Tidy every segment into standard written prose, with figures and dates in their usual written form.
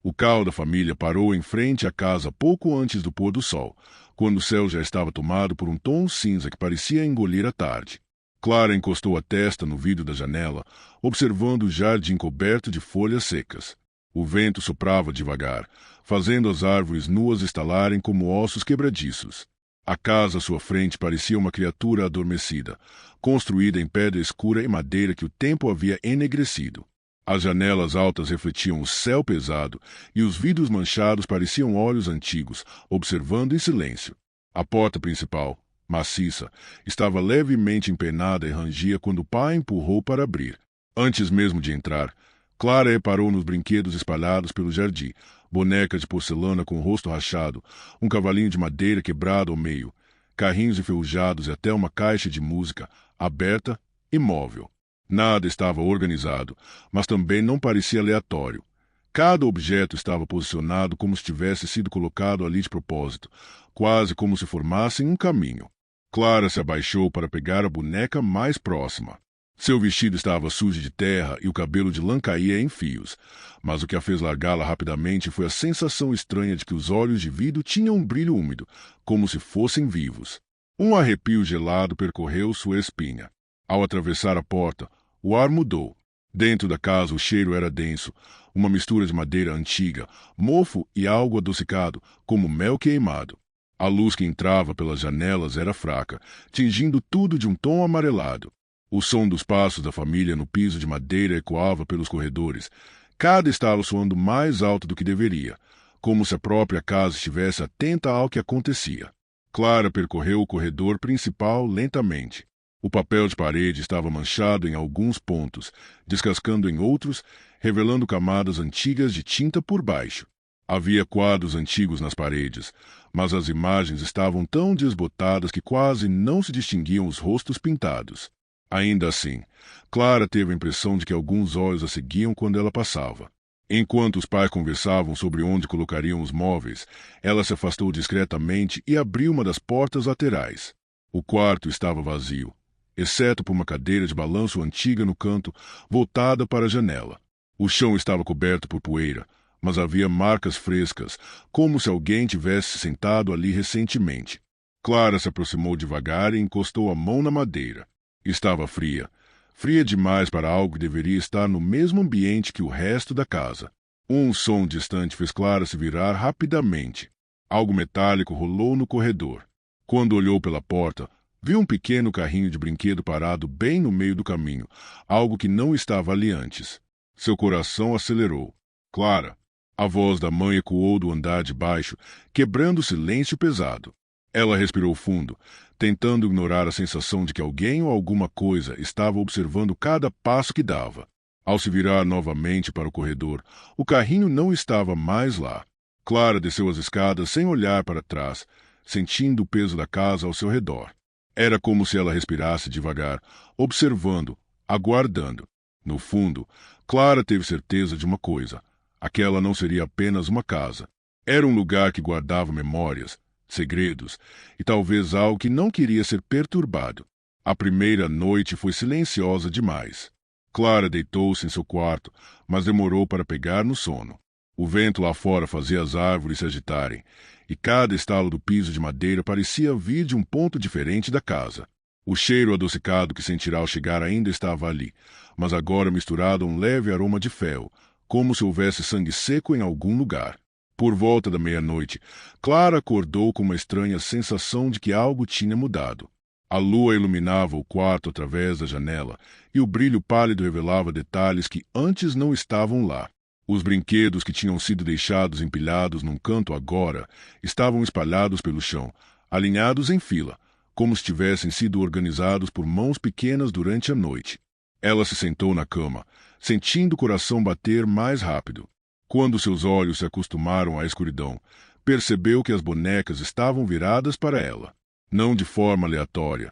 O carro da família parou em frente à casa pouco antes do pôr do sol, quando o céu já estava tomado por um tom cinza que parecia engolir a tarde. Clara encostou a testa no vidro da janela, observando o jardim coberto de folhas secas. O vento soprava devagar, fazendo as árvores nuas estalarem como ossos quebradiços. A casa à sua frente parecia uma criatura adormecida, construída em pedra escura e madeira que o tempo havia enegrecido. As janelas altas refletiam o céu pesado e os vidros manchados pareciam olhos antigos, observando em silêncio. A porta principal, maciça, estava levemente empenada e rangia quando o pai empurrou para abrir. Antes mesmo de entrar, Clara reparou nos brinquedos espalhados pelo jardim: boneca de porcelana com o rosto rachado, um cavalinho de madeira quebrado ao meio, carrinhos enferrujados e até uma caixa de música, aberta e móvel. Nada estava organizado, mas também não parecia aleatório. Cada objeto estava posicionado como se tivesse sido colocado ali de propósito, quase como se formassem um caminho. Clara se abaixou para pegar a boneca mais próxima. Seu vestido estava sujo de terra e o cabelo de lã caía em fios, mas o que a fez largá-la rapidamente foi a sensação estranha de que os olhos de vidro tinham um brilho úmido, como se fossem vivos. Um arrepio gelado percorreu sua espinha. Ao atravessar a porta, o ar mudou. Dentro da casa o cheiro era denso, uma mistura de madeira antiga, mofo e algo adocicado, como mel queimado. A luz que entrava pelas janelas era fraca, tingindo tudo de um tom amarelado. O som dos passos da família no piso de madeira ecoava pelos corredores, cada estalo soando mais alto do que deveria, como se a própria casa estivesse atenta ao que acontecia. Clara percorreu o corredor principal lentamente. O papel de parede estava manchado em alguns pontos, descascando em outros, revelando camadas antigas de tinta por baixo. Havia quadros antigos nas paredes, mas as imagens estavam tão desbotadas que quase não se distinguiam os rostos pintados. Ainda assim, Clara teve a impressão de que alguns olhos a seguiam quando ela passava. Enquanto os pais conversavam sobre onde colocariam os móveis, ela se afastou discretamente e abriu uma das portas laterais. O quarto estava vazio, exceto por uma cadeira de balanço antiga no canto, voltada para a janela. O chão estava coberto por poeira, mas havia marcas frescas, como se alguém tivesse sentado ali recentemente. Clara se aproximou devagar e encostou a mão na madeira. Estava fria, fria demais para algo que deveria estar no mesmo ambiente que o resto da casa. Um som distante fez Clara se virar rapidamente. Algo metálico rolou no corredor. Quando olhou pela porta, viu um pequeno carrinho de brinquedo parado bem no meio do caminho, algo que não estava ali antes. Seu coração acelerou. Clara! A voz da mãe ecoou do andar de baixo, quebrando o silêncio pesado. Ela respirou fundo, tentando ignorar a sensação de que alguém ou alguma coisa estava observando cada passo que dava. Ao se virar novamente para o corredor, o carrinho não estava mais lá. Clara desceu as escadas sem olhar para trás, sentindo o peso da casa ao seu redor. Era como se ela respirasse devagar, observando, aguardando. No fundo, Clara teve certeza de uma coisa: aquela não seria apenas uma casa. Era um lugar que guardava memórias, segredos e talvez algo que não queria ser perturbado. A primeira noite foi silenciosa demais. Clara deitou-se em seu quarto, mas demorou para pegar no sono. O vento lá fora fazia as árvores se agitarem, e cada estalo do piso de madeira parecia vir de um ponto diferente da casa. O cheiro adocicado que sentirá ao chegar ainda estava ali, mas agora misturado a um leve aroma de fel, como se houvesse sangue seco em algum lugar. Por volta da meia-noite, Clara acordou com uma estranha sensação de que algo tinha mudado. A lua iluminava o quarto através da janela, e o brilho pálido revelava detalhes que antes não estavam lá. Os brinquedos que tinham sido deixados empilhados num canto agora estavam espalhados pelo chão, alinhados em fila, como se tivessem sido organizados por mãos pequenas durante a noite. Ela se sentou na cama, sentindo o coração bater mais rápido. Quando seus olhos se acostumaram à escuridão, percebeu que as bonecas estavam viradas para ela. Não de forma aleatória.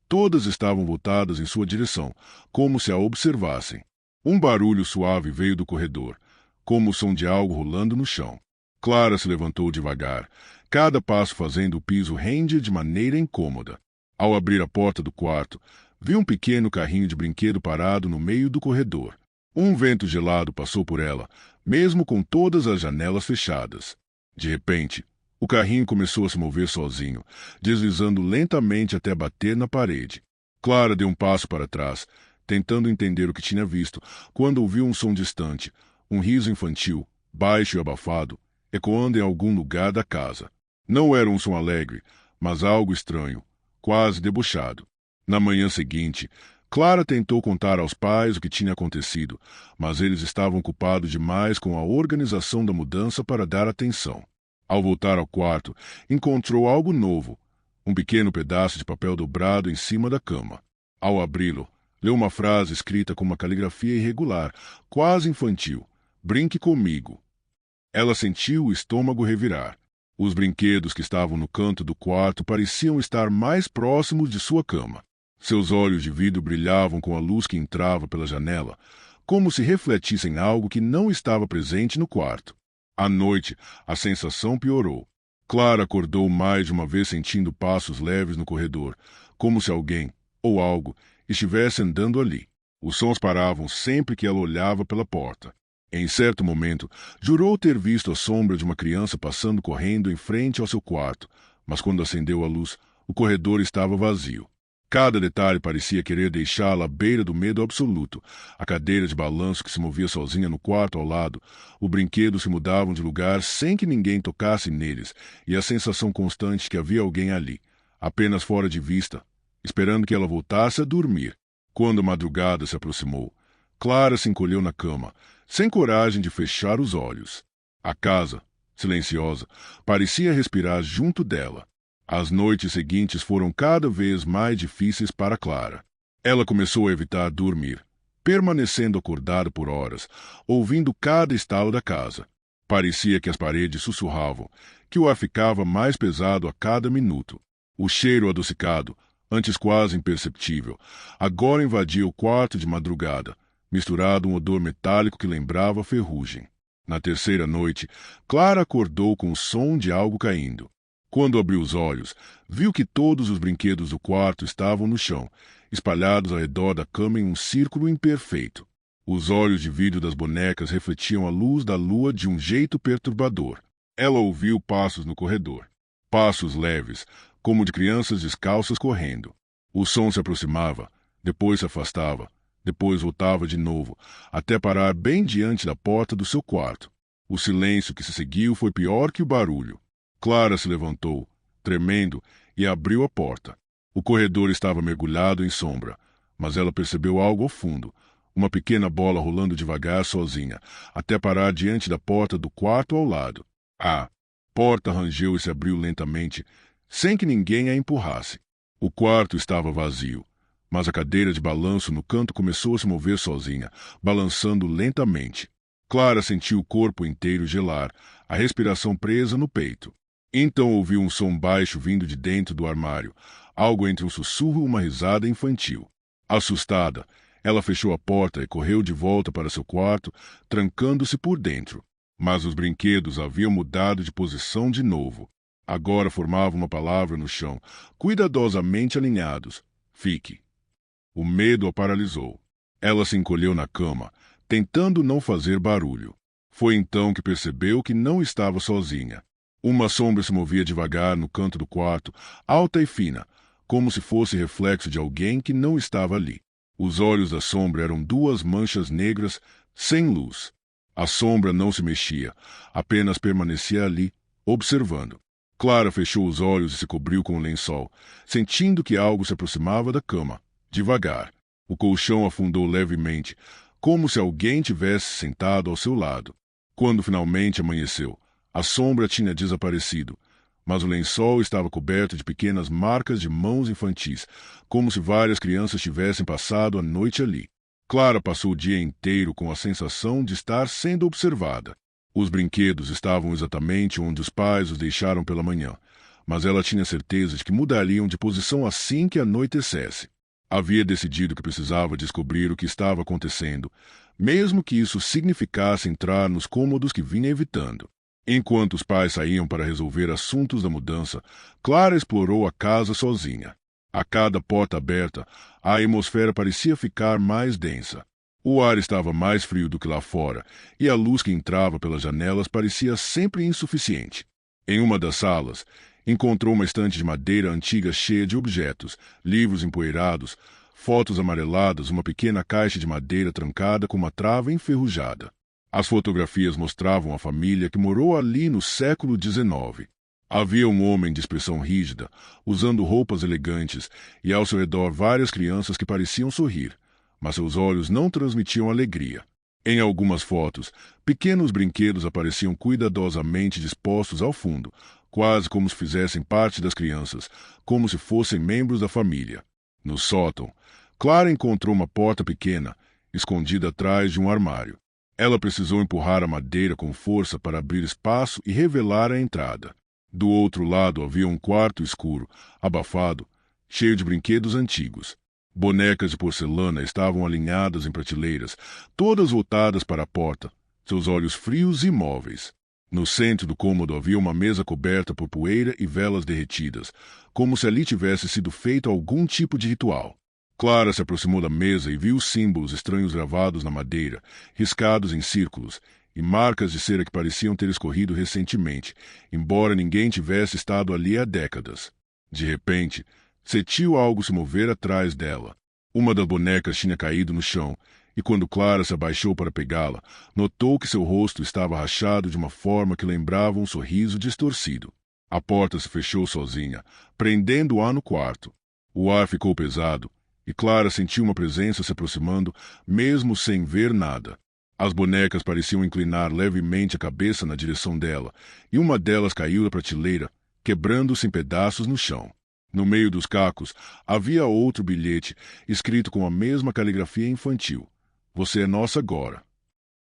Todas estavam voltadas em sua direção, como se a observassem. Um barulho suave veio do corredor, como o som de algo rolando no chão. Clara se levantou devagar, cada passo fazendo o piso render de maneira incômoda. Ao abrir a porta do quarto, viu um pequeno carrinho de brinquedo parado no meio do corredor. Um vento gelado passou por ela, mesmo com todas as janelas fechadas. De repente, o carrinho começou a se mover sozinho, deslizando lentamente até bater na parede. Clara deu um passo para trás, tentando entender o que tinha visto, quando ouviu um som distante, um riso infantil, baixo e abafado, ecoando em algum lugar da casa. Não era um som alegre, mas algo estranho, quase debochado. Na manhã seguinte, Clara tentou contar aos pais o que tinha acontecido, mas eles estavam ocupados demais com a organização da mudança para dar atenção. Ao voltar ao quarto, encontrou algo novo, um pequeno pedaço de papel dobrado em cima da cama. Ao abri-lo, leu uma frase escrita com uma caligrafia irregular, quase infantil. Brinque comigo. Ela sentiu o estômago revirar. Os brinquedos que estavam no canto do quarto pareciam estar mais próximos de sua cama. Seus olhos de vidro brilhavam com a luz que entrava pela janela, como se refletissem algo que não estava presente no quarto. À noite, a sensação piorou. Clara acordou mais de uma vez sentindo passos leves no corredor, como se alguém, ou algo, estivesse andando ali. Os sons paravam sempre que ela olhava pela porta. Em certo momento, jurou ter visto a sombra de uma criança passando correndo em frente ao seu quarto, mas quando acendeu a luz, o corredor estava vazio. Cada detalhe parecia querer deixá-la à beira do medo absoluto. A cadeira de balanço que se movia sozinha no quarto ao lado, os brinquedos se mudavam de lugar sem que ninguém tocasse neles, e a sensação constante que havia alguém ali, apenas fora de vista, esperando que ela voltasse a dormir. Quando a madrugada se aproximou, Clara se encolheu na cama, sem coragem de fechar os olhos. A casa, silenciosa, parecia respirar junto dela. As noites seguintes foram cada vez mais difíceis para Clara. Ela começou a evitar dormir, permanecendo acordada por horas, ouvindo cada estalo da casa. Parecia que as paredes sussurravam, que o ar ficava mais pesado a cada minuto. O cheiro adocicado, antes quase imperceptível, agora invadia o quarto de madrugada, misturado a um odor metálico que lembrava ferrugem. Na terceira noite, Clara acordou com o som de algo caindo. Quando abriu os olhos, viu que todos os brinquedos do quarto estavam no chão, espalhados ao redor da cama em um círculo imperfeito. Os olhos de vidro das bonecas refletiam a luz da lua de um jeito perturbador. Ela ouviu passos no corredor. Passos leves, como de crianças descalças correndo. O som se aproximava, depois se afastava, depois voltava de novo, até parar bem diante da porta do seu quarto. O silêncio que se seguiu foi pior que o barulho. Clara se levantou, tremendo, e abriu a porta. O corredor estava mergulhado em sombra, mas ela percebeu algo ao fundo, uma pequena bola rolando devagar sozinha, até parar diante da porta do quarto ao lado. A porta rangeu e se abriu lentamente, sem que ninguém a empurrasse. O quarto estava vazio, mas a cadeira de balanço no canto começou a se mover sozinha, balançando lentamente. Clara sentiu o corpo inteiro gelar, a respiração presa no peito. Então ouviu um som baixo vindo de dentro do armário, algo entre um sussurro e uma risada infantil. Assustada, ela fechou a porta e correu de volta para seu quarto, trancando-se por dentro. Mas os brinquedos haviam mudado de posição de novo. Agora formavam uma palavra no chão, cuidadosamente alinhados. Fique. O medo a paralisou. Ela se encolheu na cama, tentando não fazer barulho. Foi então que percebeu que não estava sozinha. Uma sombra se movia devagar no canto do quarto, alta e fina, como se fosse reflexo de alguém que não estava ali. Os olhos da sombra eram duas manchas negras, sem luz. A sombra não se mexia, apenas permanecia ali, observando. Clara fechou os olhos e se cobriu com o lençol, sentindo que algo se aproximava da cama, devagar. O colchão afundou levemente, como se alguém tivesse sentado ao seu lado. Quando finalmente amanheceu, a sombra tinha desaparecido, mas o lençol estava coberto de pequenas marcas de mãos infantis, como se várias crianças tivessem passado a noite ali. Clara passou o dia inteiro com a sensação de estar sendo observada. Os brinquedos estavam exatamente onde os pais os deixaram pela manhã, mas ela tinha certeza de que mudariam de posição assim que anoitecesse. Havia decidido que precisava descobrir o que estava acontecendo, mesmo que isso significasse entrar nos cômodos que vinha evitando. Enquanto os pais saíam para resolver assuntos da mudança, Clara explorou a casa sozinha. A cada porta aberta, a atmosfera parecia ficar mais densa. O ar estava mais frio do que lá fora, e a luz que entrava pelas janelas parecia sempre insuficiente. Em uma das salas, encontrou uma estante de madeira antiga cheia de objetos, livros empoeirados, fotos amareladas, uma pequena caixa de madeira trancada com uma trava enferrujada. As fotografias mostravam a família que morou ali no século XIX. Havia um homem de expressão rígida, usando roupas elegantes, e ao seu redor várias crianças que pareciam sorrir, mas seus olhos não transmitiam alegria. Em algumas fotos, pequenos brinquedos apareciam cuidadosamente dispostos ao fundo, quase como se fizessem parte das crianças, como se fossem membros da família. No sótão, Clara encontrou uma porta pequena, escondida atrás de um armário. Ela precisou empurrar a madeira com força para abrir espaço e revelar a entrada. Do outro lado havia um quarto escuro, abafado, cheio de brinquedos antigos. Bonecas de porcelana estavam alinhadas em prateleiras, todas voltadas para a porta, seus olhos frios e imóveis. No centro do cômodo havia uma mesa coberta por poeira e velas derretidas, como se ali tivesse sido feito algum tipo de ritual. Clara se aproximou da mesa e viu símbolos estranhos gravados na madeira, riscados em círculos, e marcas de cera que pareciam ter escorrido recentemente, embora ninguém tivesse estado ali há décadas. De repente, sentiu algo se mover atrás dela. Uma das bonecas tinha caído no chão, e quando Clara se abaixou para pegá-la, notou que seu rosto estava rachado de uma forma que lembrava um sorriso distorcido. A porta se fechou sozinha, prendendo-a no quarto. O ar ficou pesado, e Clara sentiu uma presença se aproximando, mesmo sem ver nada. As bonecas pareciam inclinar levemente a cabeça na direção dela, e uma delas caiu da prateleira, quebrando-se em pedaços no chão. No meio dos cacos, havia outro bilhete, escrito com a mesma caligrafia infantil. Você é nossa agora.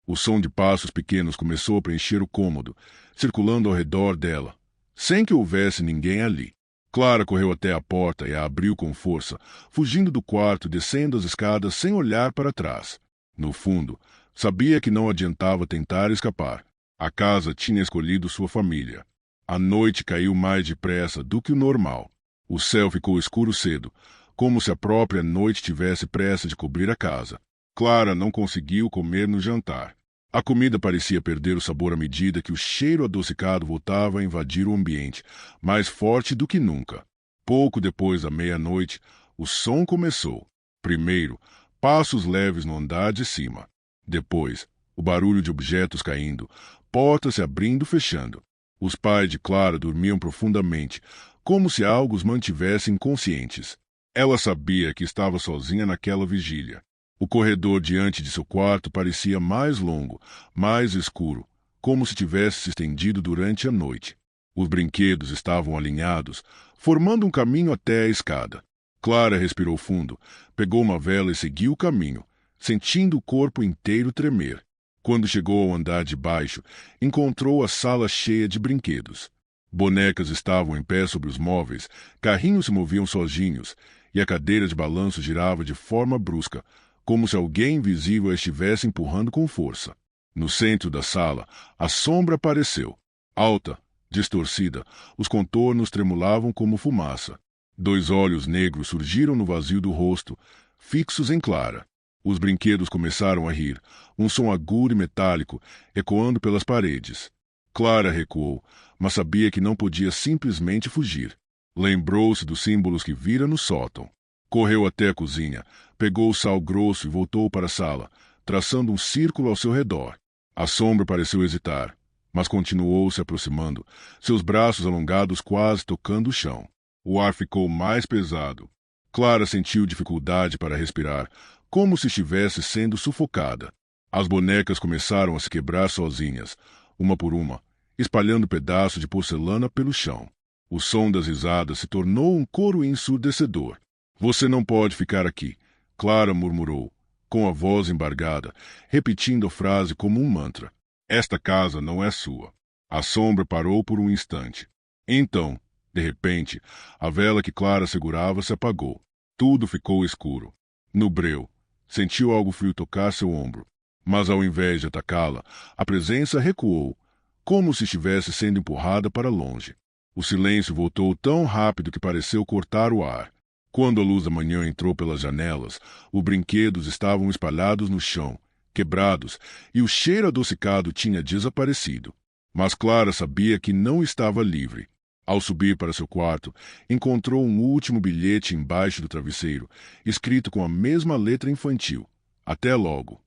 O som de passos pequenos começou a preencher o cômodo, circulando ao redor dela, sem que houvesse ninguém ali. Clara correu até a porta e a abriu com força, fugindo do quarto e descendo as escadas sem olhar para trás. No fundo, sabia que não adiantava tentar escapar. A casa tinha escolhido sua família. A noite caiu mais depressa do que o normal. O céu ficou escuro cedo, como se a própria noite tivesse pressa de cobrir a casa. Clara não conseguiu comer no jantar. A comida parecia perder o sabor à medida que o cheiro adocicado voltava a invadir o ambiente, mais forte do que nunca. Pouco depois da meia-noite, o som começou. Primeiro, passos leves no andar de cima. Depois, o barulho de objetos caindo, portas se abrindo e fechando. Os pais de Clara dormiam profundamente, como se algo os mantivesse inconscientes. Ela sabia que estava sozinha naquela vigília. O corredor diante de seu quarto parecia mais longo, mais escuro, como se tivesse se estendido durante a noite. Os brinquedos estavam alinhados, formando um caminho até a escada. Clara respirou fundo, pegou uma vela e seguiu o caminho, sentindo o corpo inteiro tremer. Quando chegou ao andar de baixo, encontrou a sala cheia de brinquedos. Bonecas estavam em pé sobre os móveis, carrinhos se moviam sozinhos, e a cadeira de balanço girava de forma brusca, como se alguém invisível a estivesse empurrando com força. No centro da sala, a sombra apareceu. Alta, distorcida, os contornos tremulavam como fumaça. 2 olhos negros surgiram no vazio do rosto, fixos em Clara. Os brinquedos começaram a rir, um som agudo e metálico, ecoando pelas paredes. Clara recuou, mas sabia que não podia simplesmente fugir. Lembrou-se dos símbolos que vira no sótão. Correu até a cozinha, pegou o sal grosso e voltou para a sala, traçando um círculo ao seu redor. A sombra pareceu hesitar, mas continuou se aproximando, seus braços alongados quase tocando o chão. O ar ficou mais pesado. Clara sentiu dificuldade para respirar, como se estivesse sendo sufocada. As bonecas começaram a se quebrar sozinhas, uma por uma, espalhando pedaços de porcelana pelo chão. O som das risadas se tornou um coro ensurdecedor. Você não pode ficar aqui, Clara murmurou, com a voz embargada, repetindo a frase como um mantra. Esta casa não é sua. A sombra parou por um instante. Então, de repente, a vela que Clara segurava se apagou. Tudo ficou escuro. No breu, sentiu algo frio tocar seu ombro. Mas ao invés de atacá-la, a presença recuou, como se estivesse sendo empurrada para longe. O silêncio voltou tão rápido que pareceu cortar o ar. Quando a luz da manhã entrou pelas janelas, os brinquedos estavam espalhados no chão, quebrados, e o cheiro adocicado tinha desaparecido. Mas Clara sabia que não estava livre. Ao subir para seu quarto, encontrou um último bilhete embaixo do travesseiro, escrito com a mesma letra infantil. Até logo.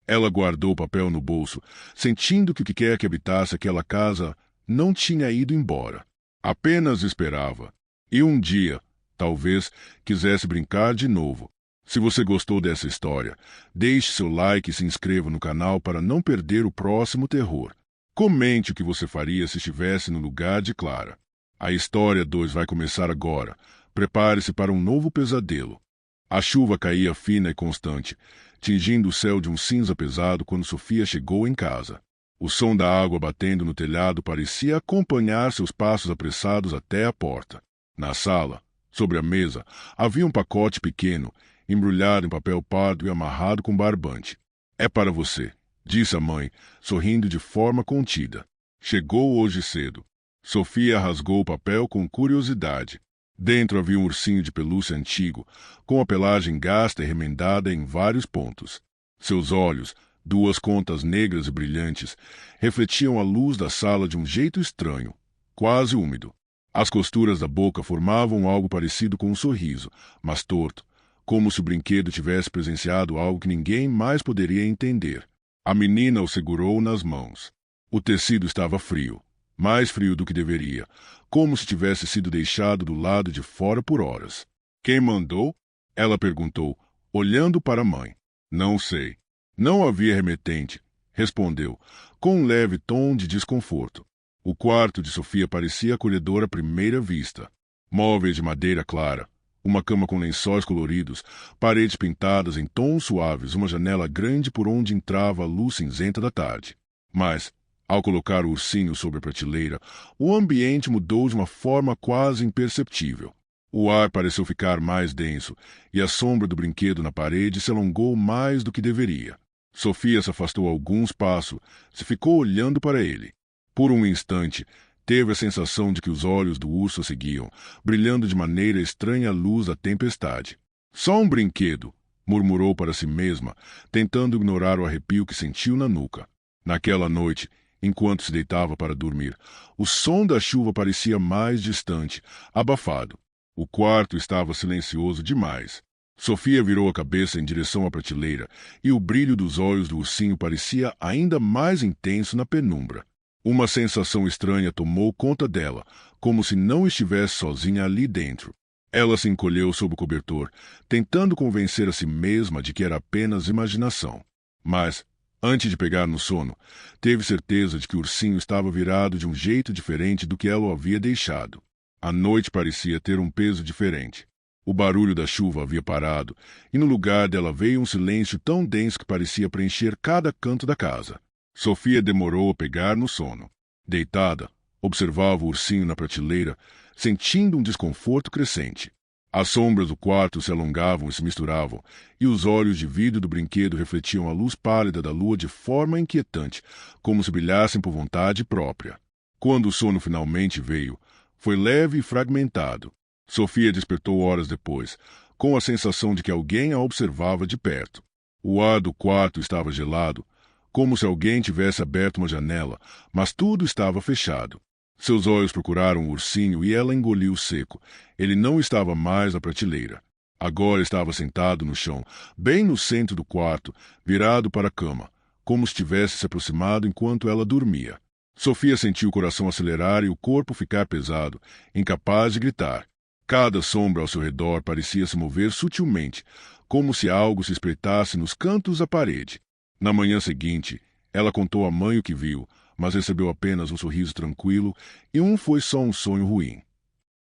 Ela guardou o papel no bolso, sentindo que o que quer que habitasse aquela casa não tinha ido embora. Apenas esperava. E um dia, talvez, quisesse brincar de novo. Se você gostou dessa história, deixe seu like e se inscreva no canal para não perder o próximo terror. Comente o que você faria se estivesse no lugar de Clara. A história 2 vai começar agora. Prepare-se para um novo pesadelo. A chuva caía fina e constante, tingindo o céu de um cinza pesado quando Sofia chegou em casa. O som da água batendo no telhado parecia acompanhar seus passos apressados até a porta. Na sala, sobre a mesa, havia um pacote pequeno, embrulhado em papel pardo e amarrado com barbante. "É para você", disse a mãe, sorrindo de forma contida. "Chegou hoje cedo." Sofia rasgou o papel com curiosidade. Dentro havia um ursinho de pelúcia antigo, com a pelagem gasta e remendada em vários pontos. Seus olhos, duas contas negras e brilhantes, refletiam a luz da sala de um jeito estranho, quase úmido. As costuras da boca formavam algo parecido com um sorriso, mas torto, como se o brinquedo tivesse presenciado algo que ninguém mais poderia entender. A menina o segurou nas mãos. O tecido estava frio, mais frio do que deveria, como se tivesse sido deixado do lado de fora por horas. "Quem mandou?" ela perguntou, olhando para a mãe. "Não sei." "Não havia remetente", respondeu, com um leve tom de desconforto. O quarto de Sofia parecia acolhedor à primeira vista. Móveis de madeira clara, uma cama com lençóis coloridos, paredes pintadas em tons suaves, uma janela grande por onde entrava a luz cinzenta da tarde. Mas, ao colocar o ursinho sobre a prateleira, o ambiente mudou de uma forma quase imperceptível. O ar pareceu ficar mais denso, e a sombra do brinquedo na parede se alongou mais do que deveria. Sofia se afastou alguns passos, se ficou olhando para ele. Por um instante, teve a sensação de que os olhos do urso a seguiam, brilhando de maneira estranha à luz da tempestade. "Só um brinquedo", murmurou para si mesma, tentando ignorar o arrepio que sentiu na nuca. Naquela noite, enquanto se deitava para dormir, o som da chuva parecia mais distante, abafado. O quarto estava silencioso demais. Sofia virou a cabeça em direção à prateleira, e o brilho dos olhos do ursinho parecia ainda mais intenso na penumbra. Uma sensação estranha tomou conta dela, como se não estivesse sozinha ali dentro. Ela se encolheu sob o cobertor, tentando convencer a si mesma de que era apenas imaginação. Mas, antes de pegar no sono, teve certeza de que o ursinho estava virado de um jeito diferente do que ela o havia deixado. A noite parecia ter um peso diferente. O barulho da chuva havia parado, e no lugar dela veio um silêncio tão denso que parecia preencher cada canto da casa. Sofia demorou a pegar no sono. Deitada, observava o ursinho na prateleira, sentindo um desconforto crescente. As sombras do quarto se alongavam e se misturavam, e os olhos de vidro do brinquedo refletiam a luz pálida da lua de forma inquietante, como se brilhassem por vontade própria. Quando o sono finalmente veio, foi leve e fragmentado. Sofia despertou horas depois, com a sensação de que alguém a observava de perto. O ar do quarto estava gelado, como se alguém tivesse aberto uma janela, mas tudo estava fechado. Seus olhos procuraram o ursinho e ela engoliu seco. Ele não estava mais na prateleira. Agora estava sentado no chão, bem no centro do quarto, virado para a cama, como se tivesse se aproximado enquanto ela dormia. Sofia sentiu o coração acelerar e o corpo ficar pesado, incapaz de gritar. Cada sombra ao seu redor parecia se mover sutilmente, como se algo se espreitasse nos cantos da parede. Na manhã seguinte, ela contou à mãe o que viu, mas recebeu apenas um sorriso tranquilo e foi só um sonho ruim.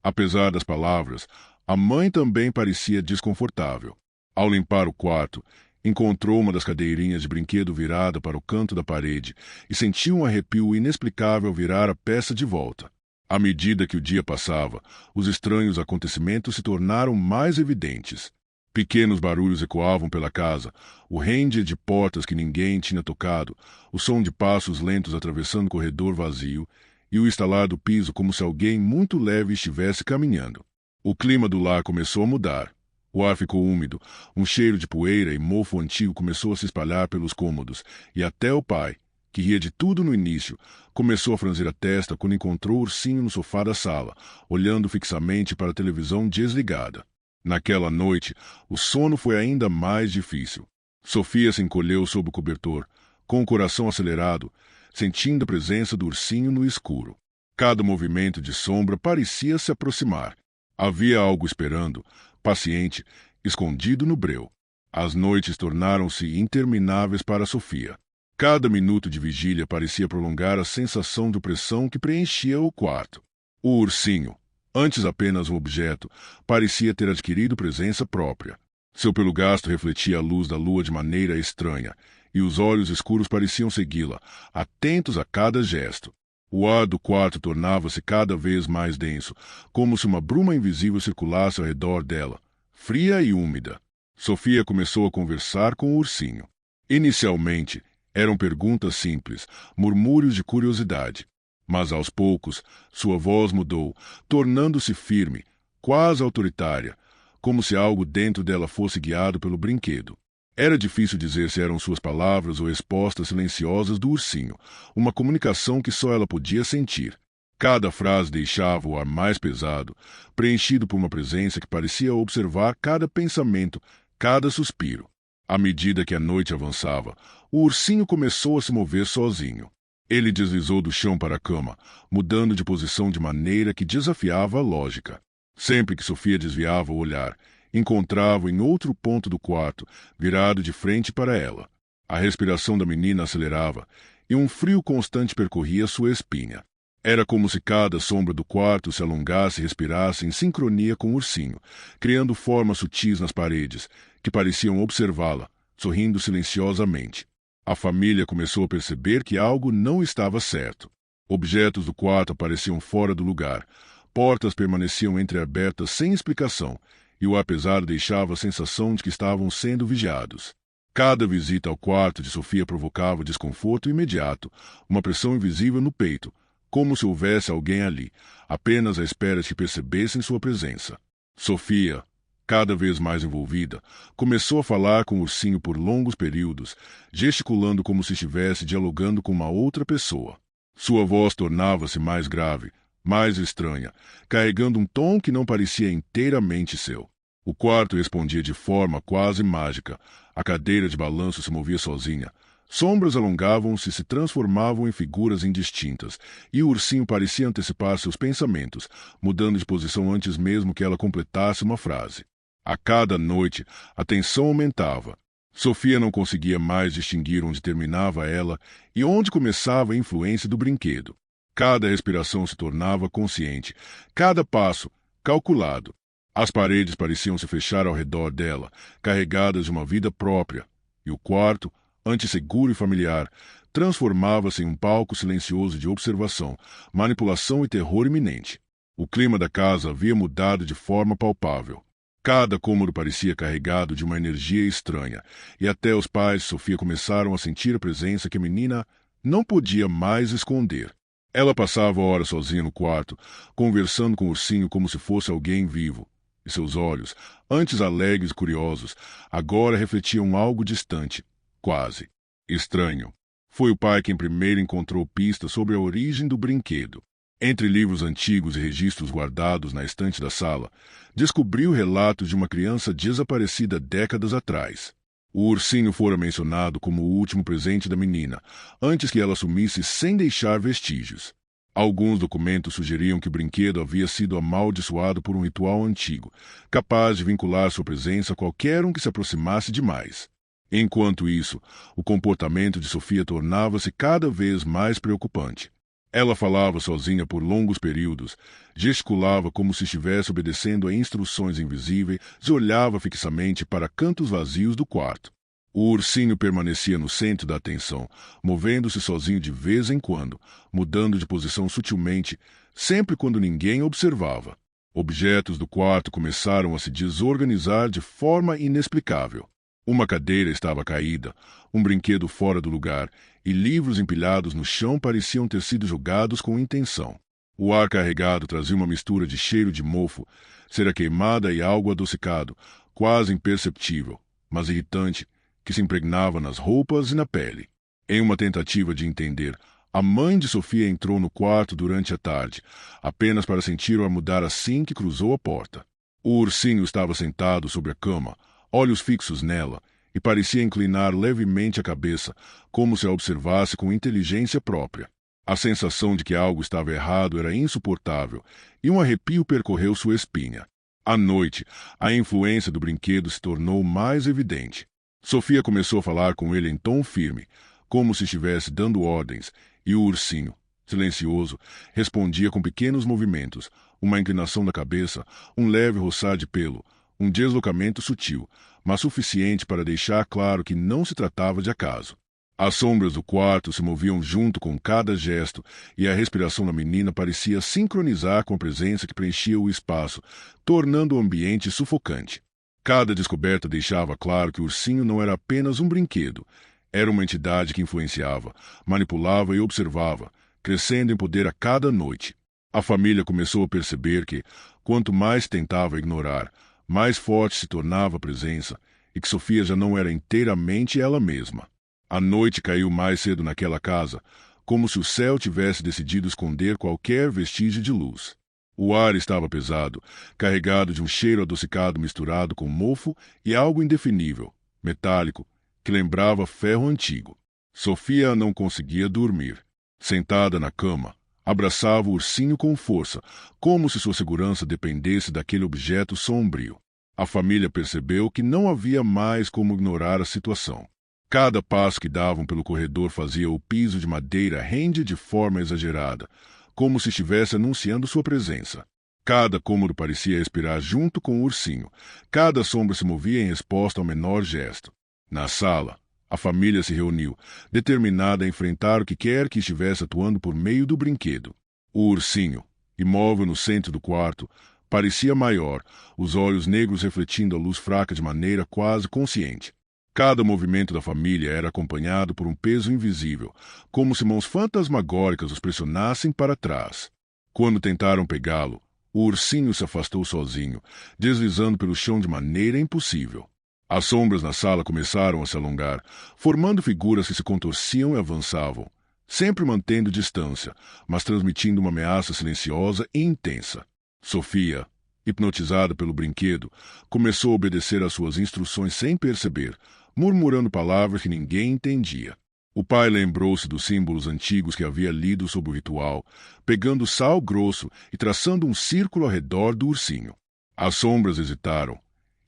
Apesar das palavras, a mãe também parecia desconfortável. Ao limpar o quarto, encontrou uma das cadeirinhas de brinquedo virada para o canto da parede e sentiu um arrepio inexplicável virar a peça de volta. À medida que o dia passava, os estranhos acontecimentos se tornaram mais evidentes. Pequenos barulhos ecoavam pela casa, o rende de portas que ninguém tinha tocado, o som de passos lentos atravessando o corredor vazio e o estalar do piso como se alguém muito leve estivesse caminhando. O clima do lar começou a mudar. O ar ficou úmido, um cheiro de poeira e mofo antigo começou a se espalhar pelos cômodos, e até o pai, que ria de tudo no início, começou a franzir a testa quando encontrou o ursinho no sofá da sala, olhando fixamente para a televisão desligada. Naquela noite, o sono foi ainda mais difícil. Sofia se encolheu sob o cobertor, com o coração acelerado, sentindo a presença do ursinho no escuro. Cada movimento de sombra parecia se aproximar. Havia algo esperando, paciente, escondido no breu. As noites tornaram-se intermináveis para Sofia. Cada minuto de vigília parecia prolongar a sensação de opressão que preenchia o quarto. O ursinho, antes apenas um objeto, parecia ter adquirido presença própria. Seu pelo gasto refletia a luz da lua de maneira estranha, e os olhos escuros pareciam segui-la, atentos a cada gesto. O ar do quarto tornava-se cada vez mais denso, como se uma bruma invisível circulasse ao redor dela, fria e úmida. Sofia começou a conversar com o ursinho. Inicialmente, eram perguntas simples, murmúrios de curiosidade. Mas aos poucos, sua voz mudou, tornando-se firme, quase autoritária, como se algo dentro dela fosse guiado pelo brinquedo. Era difícil dizer se eram suas palavras ou respostas silenciosas do ursinho, uma comunicação que só ela podia sentir. Cada frase deixava o ar mais pesado, preenchido por uma presença que parecia observar cada pensamento, cada suspiro. À medida que a noite avançava, o ursinho começou a se mover sozinho. Ele deslizou do chão para a cama, mudando de posição de maneira que desafiava a lógica. Sempre que Sofia desviava o olhar, encontrava-o em outro ponto do quarto, virado de frente para ela. A respiração da menina acelerava, e um frio constante percorria sua espinha. Era como se cada sombra do quarto se alongasse e respirasse em sincronia com o ursinho, criando formas sutis nas paredes, que pareciam observá-la, sorrindo silenciosamente. A família começou a perceber que algo não estava certo. Objetos do quarto apareciam fora do lugar, portas permaneciam entreabertas sem explicação, e o ar pesado deixava a sensação de que estavam sendo vigiados. Cada visita ao quarto de Sofia provocava desconforto imediato, uma pressão invisível no peito, como se houvesse alguém ali, apenas à espera de que percebessem sua presença. Sofia, cada vez mais envolvida, começou a falar com o ursinho por longos períodos, gesticulando como se estivesse dialogando com uma outra pessoa. Sua voz tornava-se mais grave, mais estranha, carregando um tom que não parecia inteiramente seu. O quarto respondia de forma quase mágica. A cadeira de balanço se movia sozinha. Sombras alongavam-se e se transformavam em figuras indistintas, e o ursinho parecia antecipar seus pensamentos, mudando de posição antes mesmo que ela completasse uma frase. A cada noite, a tensão aumentava. Sofia não conseguia mais distinguir onde terminava ela e onde começava a influência do brinquedo. Cada respiração se tornava consciente, cada passo calculado. As paredes pareciam se fechar ao redor dela, carregadas de uma vida própria, e o quarto, antes seguro e familiar, transformava-se em um palco silencioso de observação, manipulação e terror iminente. O clima da casa havia mudado de forma palpável. Cada cômodo parecia carregado de uma energia estranha, e até os pais de Sofia começaram a sentir a presença que a menina não podia mais esconder. Ela passava horas sozinha no quarto, conversando com o ursinho como se fosse alguém vivo, e seus olhos, antes alegres e curiosos, agora refletiam algo distante, quase estranho. Foi o pai quem primeiro encontrou pistas sobre a origem do brinquedo. Entre livros antigos e registros guardados na estante da sala, descobriu relatos de uma criança desaparecida décadas atrás. O ursinho fora mencionado como o último presente da menina, antes que ela sumisse sem deixar vestígios. Alguns documentos sugeriam que o brinquedo havia sido amaldiçoado por um ritual antigo, capaz de vincular sua presença a qualquer um que se aproximasse demais. Enquanto isso, o comportamento de Sofia tornava-se cada vez mais preocupante. Ela falava sozinha por longos períodos, gesticulava como se estivesse obedecendo a instruções invisíveis e olhava fixamente para cantos vazios do quarto. O ursinho permanecia no centro da atenção, movendo-se sozinho de vez em quando, mudando de posição sutilmente, sempre quando ninguém observava. Objetos do quarto começaram a se desorganizar de forma inexplicável. Uma cadeira estava caída, um brinquedo fora do lugar, e livros empilhados no chão pareciam ter sido jogados com intenção. O ar carregado trazia uma mistura de cheiro de mofo, cera queimada e algo adocicado, quase imperceptível, mas irritante, que se impregnava nas roupas e na pele. Em uma tentativa de entender, a mãe de Sofia entrou no quarto durante a tarde, apenas para sentir-o mudar assim que cruzou a porta. O ursinho estava sentado sobre a cama, olhos fixos nela, e parecia inclinar levemente a cabeça, como se a observasse com inteligência própria. A sensação de que algo estava errado era insuportável, e um arrepio percorreu sua espinha. À noite, a influência do brinquedo se tornou mais evidente. Sofia começou a falar com ele em tom firme, como se estivesse dando ordens, e o ursinho, silencioso, respondia com pequenos movimentos, uma inclinação da cabeça, um leve roçar de pelo, um deslocamento sutil, mas suficiente para deixar claro que não se tratava de acaso. As sombras do quarto se moviam junto com cada gesto, e a respiração da menina parecia sincronizar com a presença que preenchia o espaço, tornando o ambiente sufocante. Cada descoberta deixava claro que o ursinho não era apenas um brinquedo. Era uma entidade que influenciava, manipulava e observava, crescendo em poder a cada noite. A família começou a perceber que, quanto mais tentava ignorar, mais forte se tornava a presença, e que Sofia já não era inteiramente ela mesma. A noite caiu mais cedo naquela casa, como se o céu tivesse decidido esconder qualquer vestígio de luz. O ar estava pesado, carregado de um cheiro adocicado misturado com mofo e algo indefinível, metálico, que lembrava ferro antigo. Sofia não conseguia dormir. Sentada na cama, abraçava o ursinho com força, como se sua segurança dependesse daquele objeto sombrio. A família percebeu que não havia mais como ignorar a situação. Cada passo que davam pelo corredor fazia o piso de madeira render de forma exagerada, como se estivesse anunciando sua presença. Cada cômodo parecia respirar junto com o ursinho. Cada sombra se movia em resposta ao menor gesto. Na sala, a família se reuniu, determinada a enfrentar o que quer que estivesse atuando por meio do brinquedo. O ursinho, imóvel no centro do quarto, parecia maior, os olhos negros refletindo a luz fraca de maneira quase consciente. Cada movimento da família era acompanhado por um peso invisível, como se mãos fantasmagóricas os pressionassem para trás. Quando tentaram pegá-lo, o ursinho se afastou sozinho, deslizando pelo chão de maneira impossível. As sombras na sala começaram a se alongar, formando figuras que se contorciam e avançavam, sempre mantendo distância, mas transmitindo uma ameaça silenciosa e intensa. Sofia, hipnotizada pelo brinquedo, começou a obedecer às suas instruções sem perceber, murmurando palavras que ninguém entendia. O pai lembrou-se dos símbolos antigos que havia lido sobre o ritual, pegando sal grosso e traçando um círculo ao redor do ursinho. As sombras hesitaram,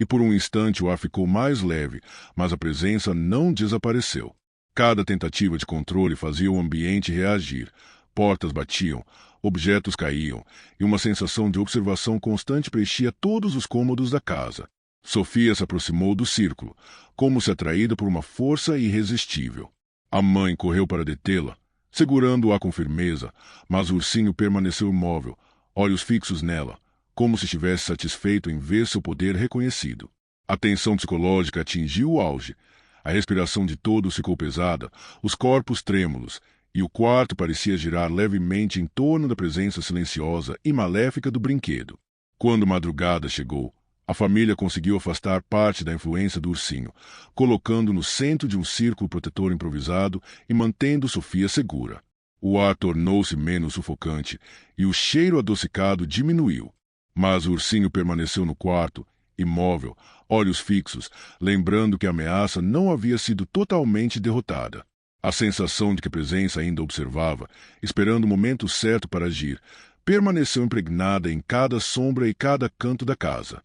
e por um instante o ar ficou mais leve, mas a presença não desapareceu. Cada tentativa de controle fazia o ambiente reagir. Portas batiam, objetos caíam, e uma sensação de observação constante preenchia todos os cômodos da casa. Sofia se aproximou do círculo, como se atraída por uma força irresistível. A mãe correu para detê-la, segurando-a com firmeza, mas o ursinho permaneceu imóvel, olhos fixos nela, como se estivesse satisfeito em ver seu poder reconhecido. A tensão psicológica atingiu o auge. A respiração de todos ficou pesada, os corpos trêmulos, e o quarto parecia girar levemente em torno da presença silenciosa e maléfica do brinquedo. Quando madrugada chegou, a família conseguiu afastar parte da influência do ursinho, colocando no centro de um círculo protetor improvisado e mantendo Sofia segura. O ar tornou-se menos sufocante e o cheiro adocicado diminuiu. Mas o ursinho permaneceu no quarto, imóvel, olhos fixos, lembrando que a ameaça não havia sido totalmente derrotada. A sensação de que a presença ainda observava, esperando o momento certo para agir, permaneceu impregnada em cada sombra e cada canto da casa.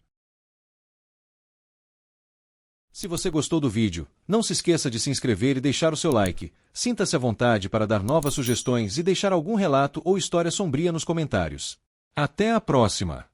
Se você gostou do vídeo, não se esqueça de se inscrever e deixar o seu like. Sinta-se à vontade para dar novas sugestões e deixar algum relato ou história sombria nos comentários. Até a próxima!